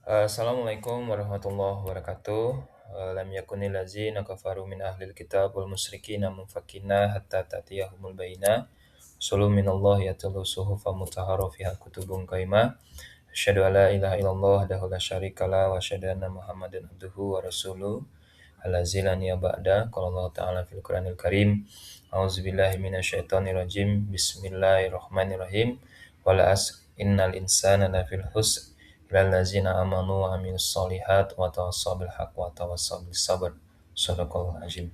Assalamualaikum warahmatullahi wabarakatuh. Lam yakunil ladzina kafaru min ahlil kitab wal musyrikina munfakina hatta ta'tiyahumul bayyinah. Rasulun minallahi yatlu suhufan mutahhara fiha kutubun qaimah. Asyhadu an la ilaha illallah wahdahu la syarikalah wa asyhadu anna Muhammadan abduhu wa rasuluh. Allazi la nabiyya ba'da. Qala Allah Ta'ala fil Qur'anil Karim. A'udzubillahi minasyaitonir rajim. Bismillahirrahmanirrahim. Wal 'asr innal insana lafil khusr illal ladzina amanu wa amilus solihat wa tawassaw bil haqq wa tawassaw bis sabr. Shadaqallahul azim.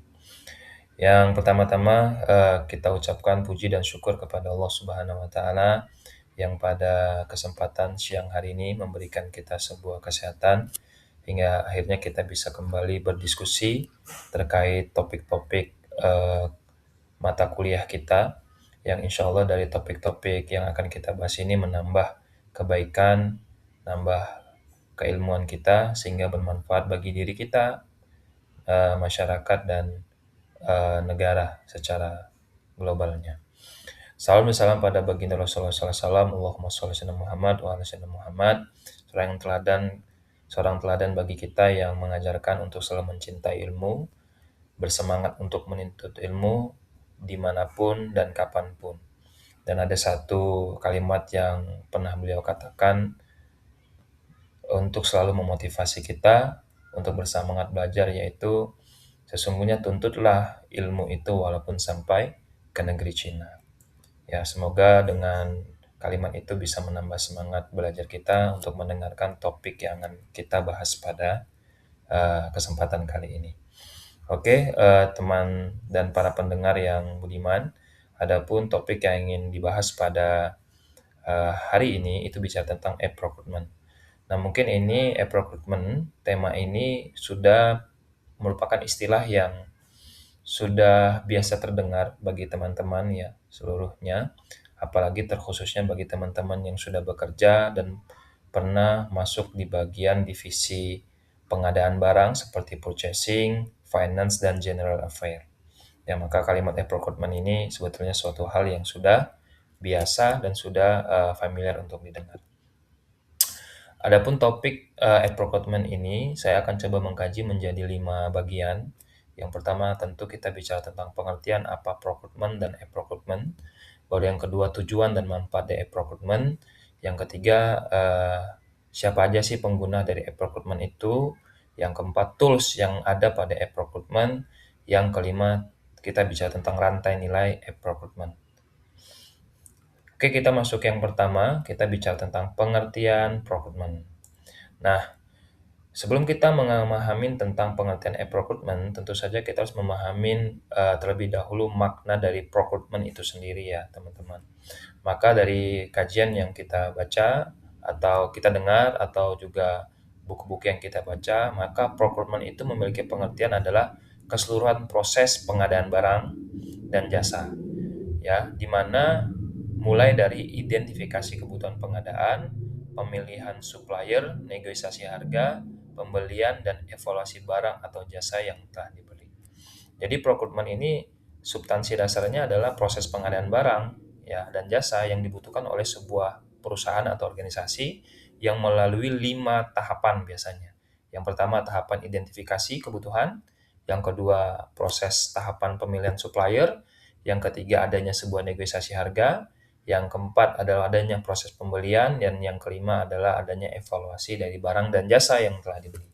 Yang pertama-tama kita ucapkan puji dan syukur kepada Allah Subhanahu wa taala yang pada kesempatan siang hari ini memberikan kita sebuah kesehatan hingga akhirnya kita bisa kembali berdiskusi terkait topik-topik mata kuliah kita yang insya Allah dari topik-topik yang akan kita bahas ini menambah kebaikan, nambah keilmuan kita sehingga bermanfaat bagi diri kita, masyarakat dan negara secara globalnya. Salam dan salam pada baginda Rasulullah SAW. Allahumma sholli ala Muhammad wa ala sayyidina Muhammad. Seorang teladan bagi kita yang mengajarkan untuk selalu mencintai ilmu, bersemangat untuk menuntut ilmu dimanapun dan kapanpun. Dan ada satu kalimat yang pernah beliau katakan untuk selalu memotivasi kita untuk bersemangat belajar, yaitu sesungguhnya tuntutlah ilmu itu walaupun sampai ke negeri Cina. Ya, semoga dengan kalimat itu bisa menambah semangat belajar kita untuk mendengarkan topik yang akan kita bahas pada kesempatan kali ini. Oke, teman dan para pendengar yang budiman, adapun topik yang ingin dibahas pada hari ini itu bicara tentang app recruitment. Nah, mungkin ini app recruitment, tema ini sudah merupakan istilah yang sudah biasa terdengar bagi teman-teman ya seluruhnya, apalagi terkhususnya bagi teman-teman yang sudah bekerja dan pernah masuk di bagian divisi pengadaan barang seperti purchasing, finance, dan general affair. Ya, maka kalimat app recruitment ini sebetulnya suatu hal yang sudah biasa dan sudah familiar untuk didengar. Adapun topik app recruitment ini saya akan coba mengkaji menjadi 5 bagian. Yang pertama tentu kita bicara tentang pengertian apa recruitment dan app recruitment. Baru yang kedua tujuan dan manfaat dari app recruitment. Yang ketiga siapa aja sih pengguna dari app recruitment itu. Yang keempat tools yang ada pada app recruitment. Yang kelima kita bicara tentang rantai nilai app recruitment. Oke, kita masuk yang pertama, kita bicara tentang pengertian recruitment. Nah, sebelum kita memahami tentang pengertian app recruitment, tentu saja kita harus memahami terlebih dahulu makna dari recruitment itu sendiri ya, teman-teman. Maka dari kajian yang kita baca, atau kita dengar, atau juga buku-buku yang kita baca, maka recruitment itu memiliki pengertian adalah keseluruhan proses pengadaan barang dan jasa. Ya, di mana mulai dari identifikasi kebutuhan pengadaan, pemilihan supplier, negosiasi harga, pembelian, dan evaluasi barang atau jasa yang telah dibeli. Jadi procurement ini substansi dasarnya adalah proses pengadaan barang ya dan jasa yang dibutuhkan oleh sebuah perusahaan atau organisasi yang melalui 5 tahapan biasanya. Yang pertama tahapan identifikasi kebutuhan, yang kedua proses tahapan pemilihan supplier, yang ketiga adanya sebuah negosiasi harga, yang keempat adalah adanya proses pembelian, dan yang kelima adalah adanya evaluasi dari barang dan jasa yang telah dibeli.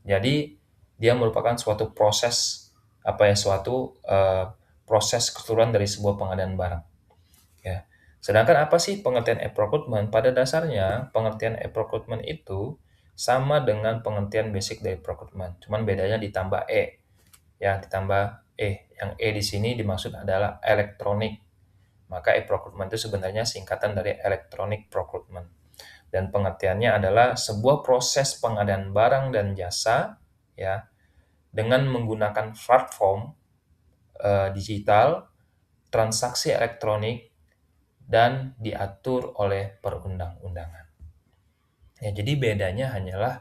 Jadi dia merupakan suatu proses proses keseluruhan dari sebuah pengadaan barang. Ya. Sedangkan apa sih pengertian app recruitment? Pada dasarnya pengertian app recruitment itu sama dengan pengertian basic dari recruitment, cuman bedanya ditambah E. Ya, ditambah E. Yang E di sini dimaksud adalah elektronik. Maka e-procurement itu sebenarnya singkatan dari electronic procurement. Dan pengertiannya adalah sebuah proses pengadaan barang dan jasa ya dengan menggunakan platform digital, transaksi elektronik, dan diatur oleh perundang-undangan. Ya, jadi bedanya hanyalah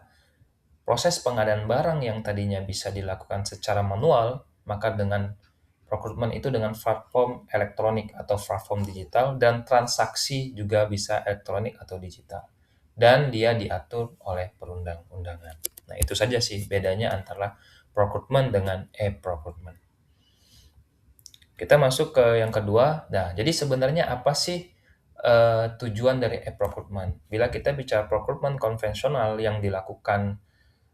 proses pengadaan barang yang tadinya bisa dilakukan secara manual, maka dengan recruitment itu dengan platform elektronik atau platform digital, dan transaksi juga bisa elektronik atau digital. dan dia diatur oleh perundang-undangan. Nah, itu saja sih bedanya antara procurement dengan e-procurement. Kita masuk ke yang kedua. Nah, jadi sebenarnya apa sih tujuan dari e-procurement? Bila kita bicara procurement konvensional yang dilakukan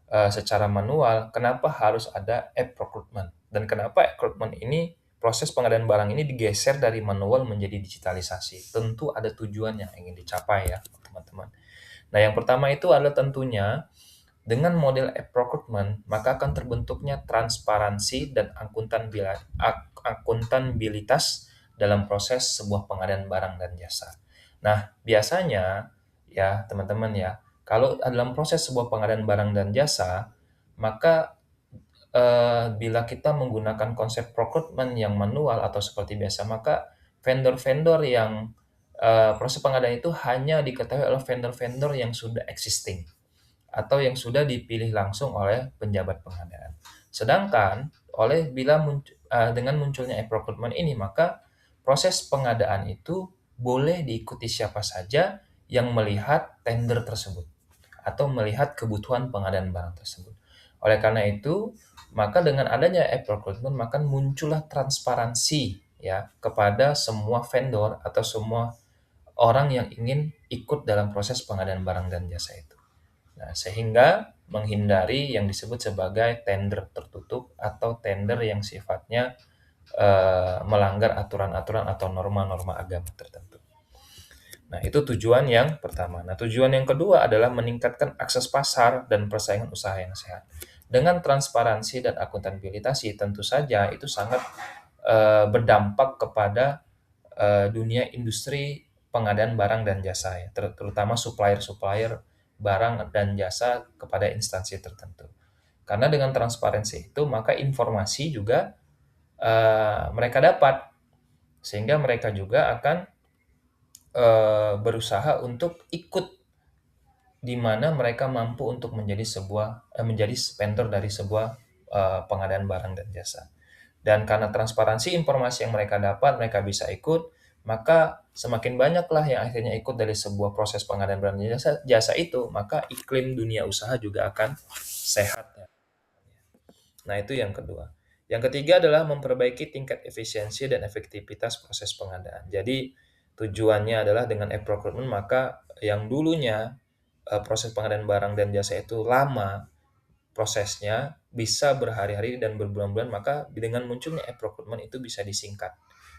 secara manual, kenapa harus ada e-procurement? Dan kenapa e-procurement ini, proses pengadaan barang ini digeser dari manual menjadi digitalisasi? Tentu ada tujuan yang ingin dicapai ya, teman-teman. Nah, yang pertama itu adalah tentunya dengan model e-procurement, maka akan terbentuknya transparansi dan akuntabilitas dalam proses sebuah pengadaan barang dan jasa. Nah, biasanya ya teman-teman ya, kalau dalam proses sebuah pengadaan barang dan jasa, maka bila kita menggunakan konsep procurement yang manual atau seperti biasa, maka vendor-vendor yang proses pengadaan itu hanya diketahui oleh vendor-vendor yang sudah existing atau yang sudah dipilih langsung oleh penjabat pengadaan. Sedangkan dengan munculnya e-procurement ini, maka proses pengadaan itu boleh diikuti siapa saja yang melihat tender tersebut atau melihat kebutuhan pengadaan barang tersebut. Oleh karena itu, maka dengan adanya e-procurement, maka muncullah transparansi ya kepada semua vendor atau semua orang yang ingin ikut dalam proses pengadaan barang dan jasa itu. Nah, sehingga menghindari yang disebut sebagai tender tertutup atau tender yang sifatnya melanggar aturan-aturan atau norma-norma agama tertentu. Nah, itu tujuan yang pertama. Nah, tujuan yang kedua adalah meningkatkan akses pasar dan persaingan usaha yang sehat. Dengan transparansi dan akuntabilitas, tentu saja itu sangat berdampak kepada dunia industri pengadaan barang dan jasa ya, terutama supplier-supplier barang dan jasa kepada instansi tertentu. Karena dengan transparansi itu, maka informasi juga mereka dapat, sehingga mereka juga akan berusaha untuk ikut di mana mereka mampu untuk menjadi spender dari sebuah pengadaan barang dan jasa. Dan karena transparansi informasi yang mereka dapat, mereka bisa ikut, maka semakin banyaklah yang akhirnya ikut dari sebuah proses pengadaan barang dan jasa itu, maka iklim dunia usaha juga akan sehat. Nah, itu yang kedua. Yang ketiga adalah memperbaiki tingkat efisiensi dan efektivitas proses pengadaan. Jadi, tujuannya adalah dengan e-procurement, maka yang dulunya proses pengadaan barang dan jasa itu lama prosesnya, bisa berhari-hari dan berbulan-bulan, maka dengan munculnya e-procurement itu bisa disingkat.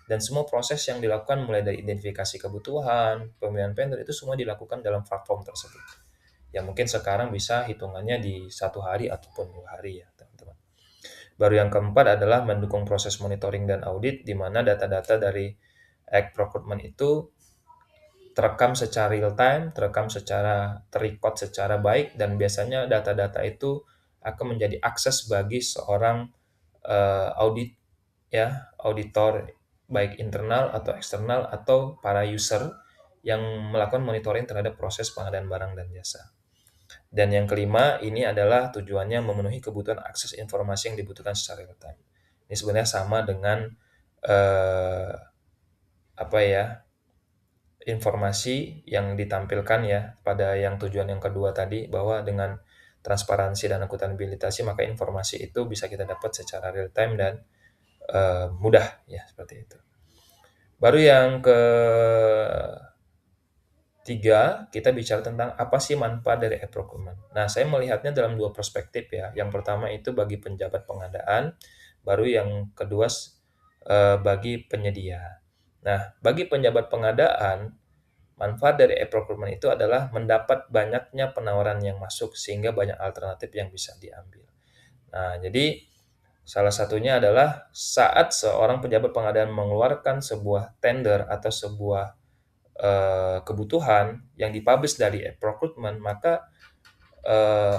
Dan semua proses yang dilakukan mulai dari identifikasi kebutuhan, pemilihan vendor, itu semua dilakukan dalam platform tersebut. Yang mungkin sekarang bisa hitungannya di 1 hari ataupun 2 hari ya, teman-teman. Baru yang keempat adalah mendukung proses monitoring dan audit, di mana data-data dari e-procurement itu terekam secara real time, terrecord secara baik, dan biasanya data-data itu akan menjadi akses bagi seorang auditor baik internal atau eksternal atau para user yang melakukan monitoring terhadap proses pengadaan barang dan jasa. Dan yang kelima, ini adalah tujuannya memenuhi kebutuhan akses informasi yang dibutuhkan secara real time. Ini sebenarnya sama dengan informasi yang ditampilkan ya pada yang tujuan yang kedua tadi, bahwa dengan transparansi dan akuntabilitas, maka informasi itu bisa kita dapat secara real time dan mudah ya, seperti itu. Baru yang ketiga, kita bicara tentang apa sih manfaat dari e-procurement. Nah, saya melihatnya dalam 2 perspektif ya. Yang pertama itu bagi penjabat pengadaan, baru yang kedua bagi penyedia. Nah, bagi penjabat pengadaan, manfaat dari e-procurement itu adalah mendapat banyaknya penawaran yang masuk, sehingga banyak alternatif yang bisa diambil. Nah, jadi salah satunya adalah saat seorang penjabat pengadaan mengeluarkan sebuah tender atau sebuah kebutuhan yang dipublish dari e-procurement, maka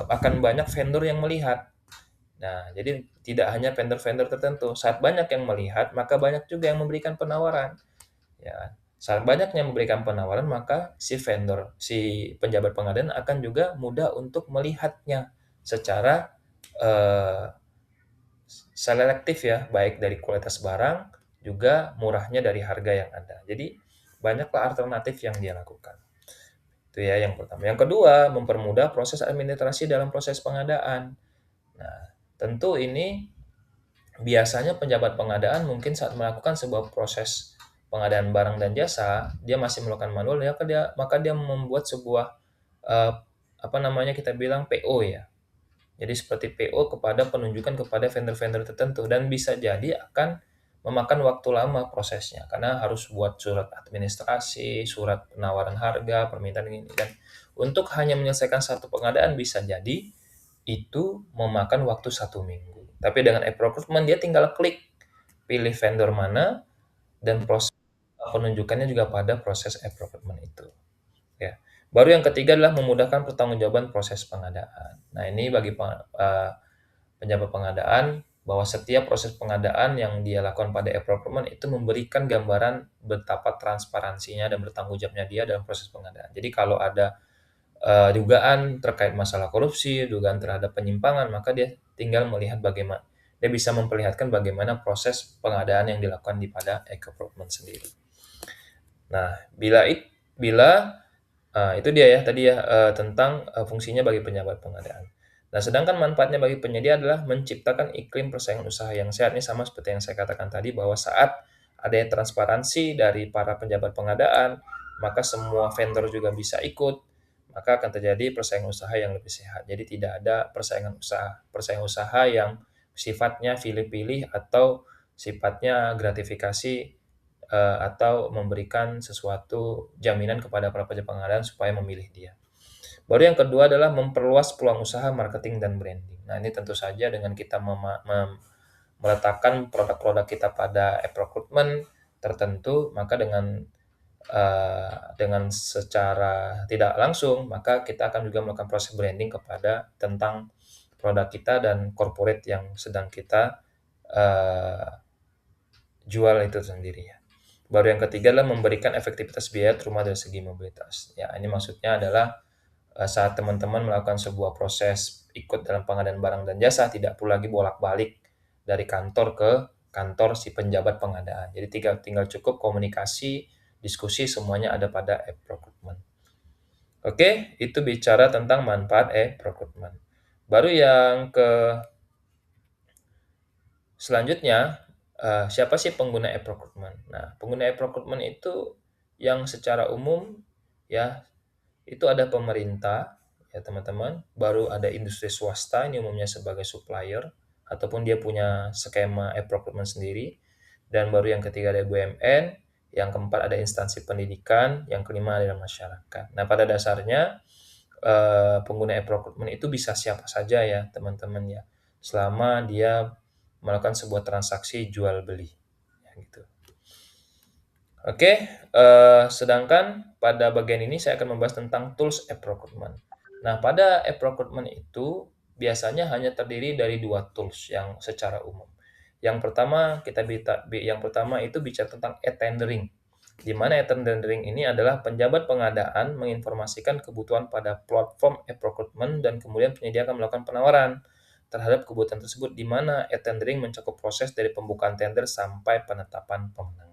akan banyak vendor yang melihat. Nah, jadi tidak hanya vendor-vendor tertentu. Saat banyak yang melihat, maka banyak juga yang memberikan penawaran. Ya, saat banyak yang memberikan penawaran, maka si penjabat pengadaan akan juga mudah untuk melihatnya secara selektif ya, baik dari kualitas barang, juga murahnya dari harga yang ada. Jadi, banyaklah alternatif yang dia lakukan. Itu ya yang pertama. Yang kedua, mempermudah proses administrasi dalam proses pengadaan. Nah, tentu ini biasanya penjabat pengadaan mungkin saat melakukan sebuah proses pengadaan barang dan jasa, dia masih melakukan manual, ya maka dia membuat sebuah, eee, apa namanya, kita bilang PO ya. Jadi seperti PO kepada penunjukan kepada vendor-vendor tertentu dan bisa jadi akan memakan waktu lama prosesnya karena harus buat surat administrasi, surat penawaran harga, permintaan ini dan untuk hanya menyelesaikan satu pengadaan bisa jadi itu memakan waktu 1 minggu. Tapi dengan e-procurement dia tinggal klik pilih vendor mana dan proses penunjukannya juga pada proses e-procurement itu. Ya. Baru yang ketiga adalah memudahkan pertanggungjawaban proses pengadaan. Nah, ini bagi penjabat pengadaan bahwa setiap proses pengadaan yang dia lakukan pada e-procurement itu memberikan gambaran betapa transparansinya dan bertanggung jawabnya dia dalam proses pengadaan. Jadi kalau ada dugaan terkait masalah korupsi, dugaan terhadap penyimpangan, maka dia tinggal melihat bagaimana dia bisa memperlihatkan bagaimana proses pengadaan yang dilakukan pada e-procurement sendiri. Nah, bila itu dia ya tadi ya, tentang, fungsinya bagi penjabat pengadaan. Nah, sedangkan manfaatnya bagi penyedia adalah menciptakan iklim persaingan usaha yang sehat. Ini sama seperti yang saya katakan tadi bahwa saat adanya transparansi dari para penjabat pengadaan, maka semua vendor juga bisa ikut, maka akan terjadi persaingan usaha yang lebih sehat. Jadi tidak ada persaingan usaha yang sifatnya pilih-pilih atau sifatnya gratifikasi atau memberikan sesuatu jaminan kepada para penjabat pengadaan supaya memilih dia. Baru yang kedua adalah memperluas peluang usaha marketing dan branding. Nah, ini tentu saja dengan kita meletakkan produk-produk kita pada e-procurement tertentu, maka dengan secara tidak langsung, maka kita akan juga melakukan proses branding kepada tentang produk kita dan corporate yang sedang kita uh, jual itu sendiri ya. Baru yang ketiga adalah memberikan efektivitas biaya terutama dari segi mobilitas. Ya, ini maksudnya adalah saat teman-teman melakukan sebuah proses ikut dalam pengadaan barang dan jasa, tidak perlu lagi bolak-balik dari kantor ke kantor si penjabat pengadaan. Jadi tinggal cukup komunikasi, diskusi semuanya ada pada e-procurement. Oke, itu bicara tentang manfaat e-procurement. Baru yang selanjutnya, siapa sih pengguna e-procurement? Nah, pengguna e-procurement itu yang secara umum ya, itu ada pemerintah ya teman-teman, baru ada industri swasta ini umumnya sebagai supplier ataupun dia punya skema e-procurement sendiri, dan baru yang ketiga ada BUMN, yang keempat ada instansi pendidikan, yang kelima adalah masyarakat. Nah, pada dasarnya pengguna e-procurement itu bisa siapa saja ya teman-teman ya, selama dia melakukan sebuah transaksi jual beli ya gitu. Oke, sedangkan pada bagian ini saya akan membahas tentang tools e-procurement. Nah, pada e-procurement itu biasanya hanya terdiri dari 2 tools yang secara umum. Yang pertama itu bicara tentang e-tendering, di mana e-tendering ini adalah penjabat pengadaan menginformasikan kebutuhan pada platform e-procurement dan kemudian penyedia akan melakukan penawaran terhadap kebutuhan tersebut, di mana e-tendering mencakup proses dari pembukaan tender sampai penetapan pemenangan.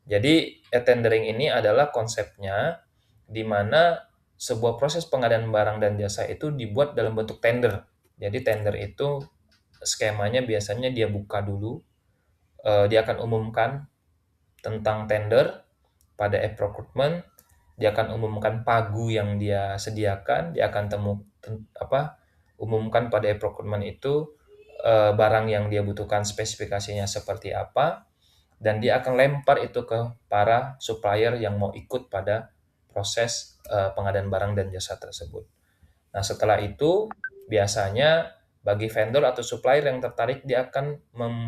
Jadi e-tendering ini adalah konsepnya di mana sebuah proses pengadaan barang dan jasa itu dibuat dalam bentuk tender. Jadi tender itu skemanya biasanya dia buka dulu, dia akan umumkan tentang tender pada e-procurement, dia akan umumkan pagu yang dia sediakan, dia akan umumkan pada e-procurement itu barang yang dia butuhkan spesifikasinya seperti apa, dan dia akan lempar itu ke para supplier yang mau ikut pada proses pengadaan barang dan jasa tersebut. Nah, setelah itu biasanya bagi vendor atau supplier yang tertarik, dia akan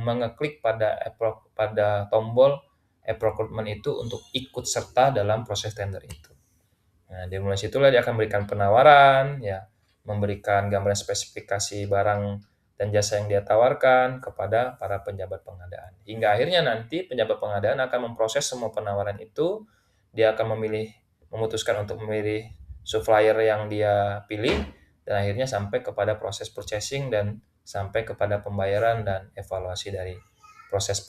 mengeklik pada tombol e-procurement itu untuk ikut serta dalam proses tender itu. Nah, dari mulai situlah dia akan memberikan penawaran, ya, memberikan gambaran spesifikasi barang dan jasa yang dia tawarkan kepada para penjabat pengadaan. Hingga akhirnya nanti penjabat pengadaan akan memproses semua penawaran itu, dia akan memutuskan untuk memilih supplier yang dia pilih, dan akhirnya sampai kepada proses purchasing dan sampai kepada pembayaran dan evaluasi dari proses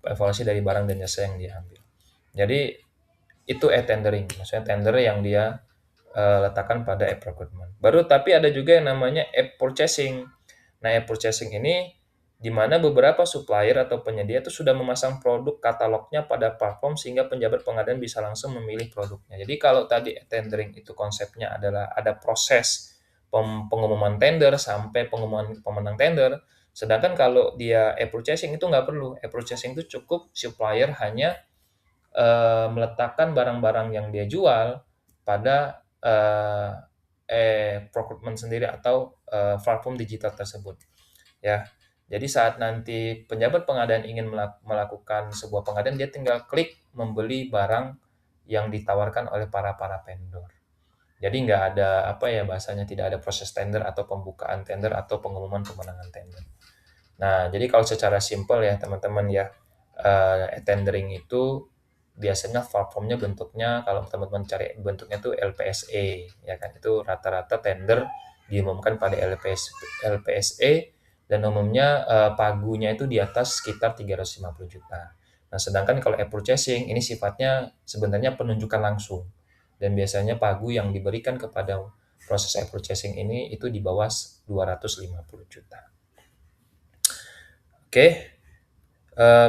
evaluasi dari barang dan jasa yang diambil. Jadi itu e-tendering, maksudnya tender yang dia letakkan pada app recruitment. Baru tapi ada juga yang namanya app purchasing. Nah, app purchasing ini di mana beberapa supplier atau penyedia itu sudah memasang produk katalognya pada platform sehingga penjabat pengadaan bisa langsung memilih produknya. Jadi kalau tadi tendering itu konsepnya adalah ada proses pengumuman tender sampai pengumuman pemenang tender, sedangkan kalau dia e-purchasing itu nggak perlu. E-purchasing itu cukup supplier hanya meletakkan barang-barang yang dia jual pada procurement sendiri atau platform digital tersebut. Ya, jadi saat nanti penjabat pengadaan ingin melakukan sebuah pengadaan, dia tinggal klik membeli barang yang ditawarkan oleh para vendor. Jadi nggak ada apa ya bahasanya tidak ada proses tender atau pembukaan tender atau pengumuman pemenangan tender. Nah, jadi kalau secara simpel ya teman-teman ya, tendering itu biasanya platformnya bentuknya kalau teman-teman cari bentuknya tuh LPSE ya kan. Itu rata-rata tender diumumkan pada LPSE dan umumnya pagunya itu di atas sekitar 350 juta. Nah, sedangkan kalau e-purchasing ini sifatnya sebenarnya penunjukan langsung dan biasanya pagu yang diberikan kepada proses e-purchasing ini itu di bawah 250 juta. Oke,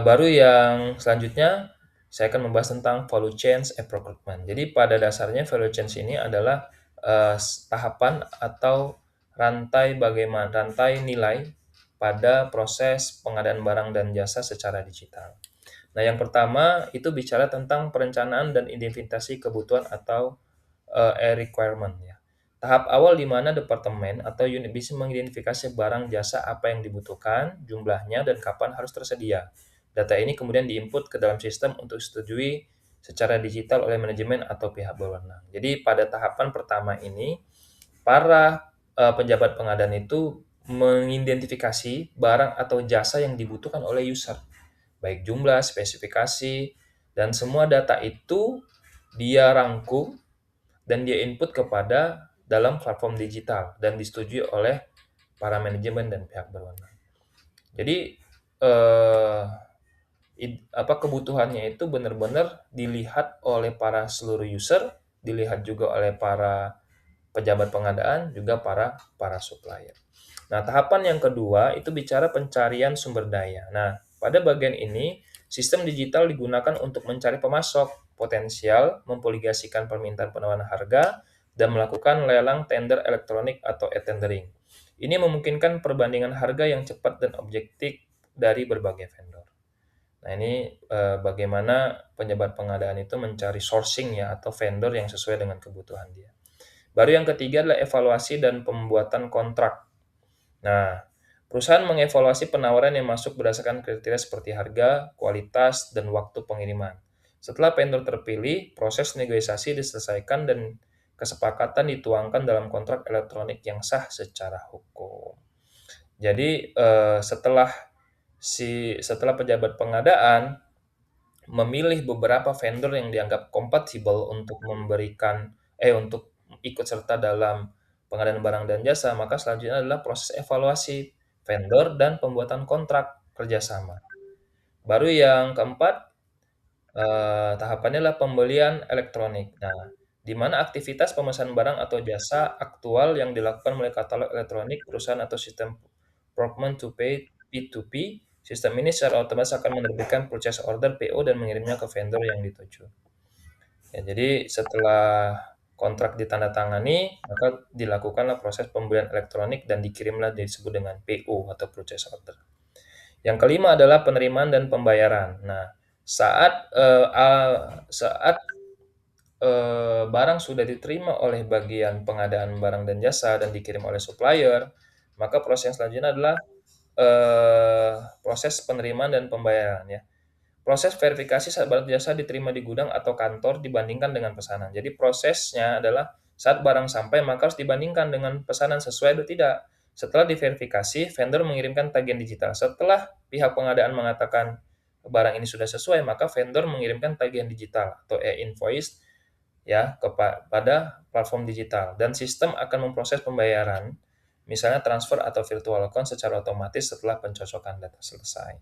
baru yang selanjutnya saya akan membahas tentang value chain recruitment. Jadi pada dasarnya value chain ini adalah tahapan atau rantai nilai pada proses pengadaan barang dan jasa secara digital. Nah, yang pertama itu bicara tentang perencanaan dan identifikasi kebutuhan atau requirement ya. Tahap awal di mana departemen atau unit bisa mengidentifikasi barang jasa apa yang dibutuhkan, jumlahnya, dan kapan harus tersedia. Data ini kemudian diinput ke dalam sistem untuk disetujui secara digital oleh manajemen atau pihak berwenang. Jadi pada tahapan pertama ini, para penjabat pengadaan itu mengidentifikasi barang atau jasa yang dibutuhkan oleh user, baik jumlah, spesifikasi, dan semua data itu dia rangkum dan dia input kepada dalam platform digital dan disetujui oleh para manajemen dan pihak berwenang. Jadi kebutuhannya itu benar-benar dilihat oleh para seluruh user, dilihat juga oleh para pejabat pengadaan, juga para supplier. Nah, tahapan yang kedua itu bicara pencarian sumber daya. Nah, pada bagian ini sistem digital digunakan untuk mencari pemasok potensial, mempoligasikan permintaan penawaran harga, dan melakukan lelang tender elektronik atau e-tendering. Ini memungkinkan perbandingan harga yang cepat dan objektif dari berbagai vendor. Nah, ini bagaimana penjabat pengadaan itu mencari sourcing ya atau vendor yang sesuai dengan kebutuhan dia. Baru yang ketiga adalah evaluasi dan pembuatan kontrak. Nah, perusahaan mengevaluasi penawaran yang masuk berdasarkan kriteria seperti harga, kualitas, dan waktu pengiriman. Setelah vendor terpilih, proses negosiasi diselesaikan dan kesepakatan dituangkan dalam kontrak elektronik yang sah secara hukum. Jadi, setelah pejabat pengadaan memilih beberapa vendor yang dianggap kompatibel untuk untuk ikut serta dalam pengadaan barang dan jasa, maka selanjutnya adalah proses evaluasi vendor dan pembuatan kontrak kerjasama. Baru yang keempat, tahapannya adalah pembelian elektronik. Nah, di mana aktivitas pemesanan barang atau jasa aktual yang dilakukan melalui katalog elektronik perusahaan atau sistem procurement to pay P2P. Sistem ini secara otomatis akan menerbitkan purchase order PO dan mengirimnya ke vendor yang dituju. Ya, jadi setelah kontrak ditandatangani, maka dilakukanlah proses pembelian elektronik dan dikirimlah disebut dengan PO atau purchase order. Yang kelima adalah penerimaan dan pembayaran. Nah, saat barang sudah diterima oleh bagian pengadaan barang dan jasa dan dikirim oleh supplier, maka proses selanjutnya adalah proses penerimaan dan pembayaran ya. Proses verifikasi saat barang jasa diterima di gudang atau kantor dibandingkan dengan pesanan. Jadi prosesnya adalah saat barang sampai maka harus dibandingkan dengan pesanan sesuai atau tidak. Setelah diverifikasi, vendor mengirimkan tagihan digital. Setelah pihak pengadaan mengatakan barang ini sudah sesuai, maka vendor mengirimkan tagihan digital atau e-invoice ya kepada platform digital dan sistem akan memproses pembayaran, misalnya transfer atau virtual account secara otomatis setelah pencocokan data selesai.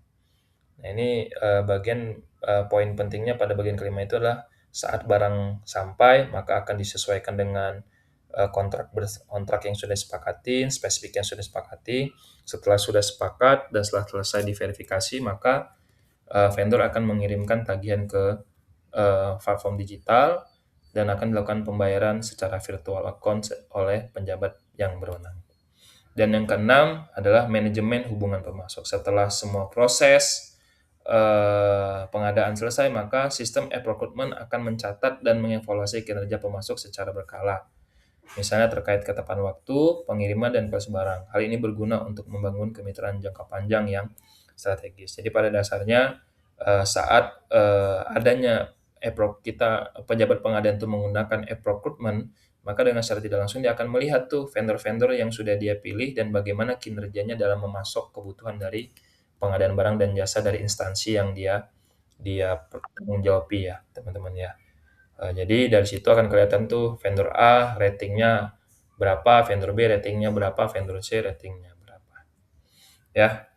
Nah, ini bagian poin pentingnya pada bagian kelima itu adalah Saat barang sampai, maka akan disesuaikan dengan kontrak yang sudah disepakati, spesifik yang sudah disepakati. Setelah sudah sepakat dan setelah selesai diverifikasi, maka vendor akan mengirimkan tagihan ke platform digital dan akan dilakukan pembayaran secara virtual account oleh penjabat yang berwenang. Dan yang keenam adalah manajemen hubungan pemasok. Setelah semua proses pengadaan selesai, maka sistem e-procurement akan mencatat dan mengevaluasi kinerja pemasok secara berkala. Misalnya terkait ketepatan waktu, pengiriman, dan kualitas barang. Hal ini berguna untuk membangun kemitraan jangka panjang yang strategis. Jadi pada dasarnya saat adanya kita pejabat pengadaan itu menggunakan e-procurement, maka dengan secara tidak langsung dia akan melihat tuh vendor-vendor yang sudah dia pilih dan bagaimana kinerjanya dalam memasok kebutuhan dari pengadaan barang dan jasa dari instansi yang dia dia tanggung ya, teman-teman ya. Jadi dari situ akan kelihatan tuh vendor A ratingnya berapa, vendor B ratingnya berapa, vendor C ratingnya berapa. Ya,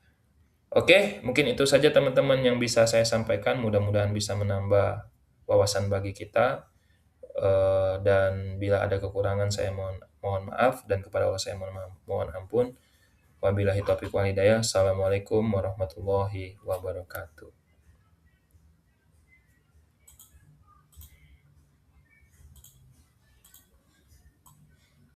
oke, mungkin itu saja teman-teman yang bisa saya sampaikan. Mudah-mudahan bisa menambah wawasan bagi kita. Dan bila ada kekurangan saya mohon maaf dan kepada Allah saya mohon ampun. Wabillahi taufiq wal hidayah. Assalamualaikum warahmatullahi wabarakatuh.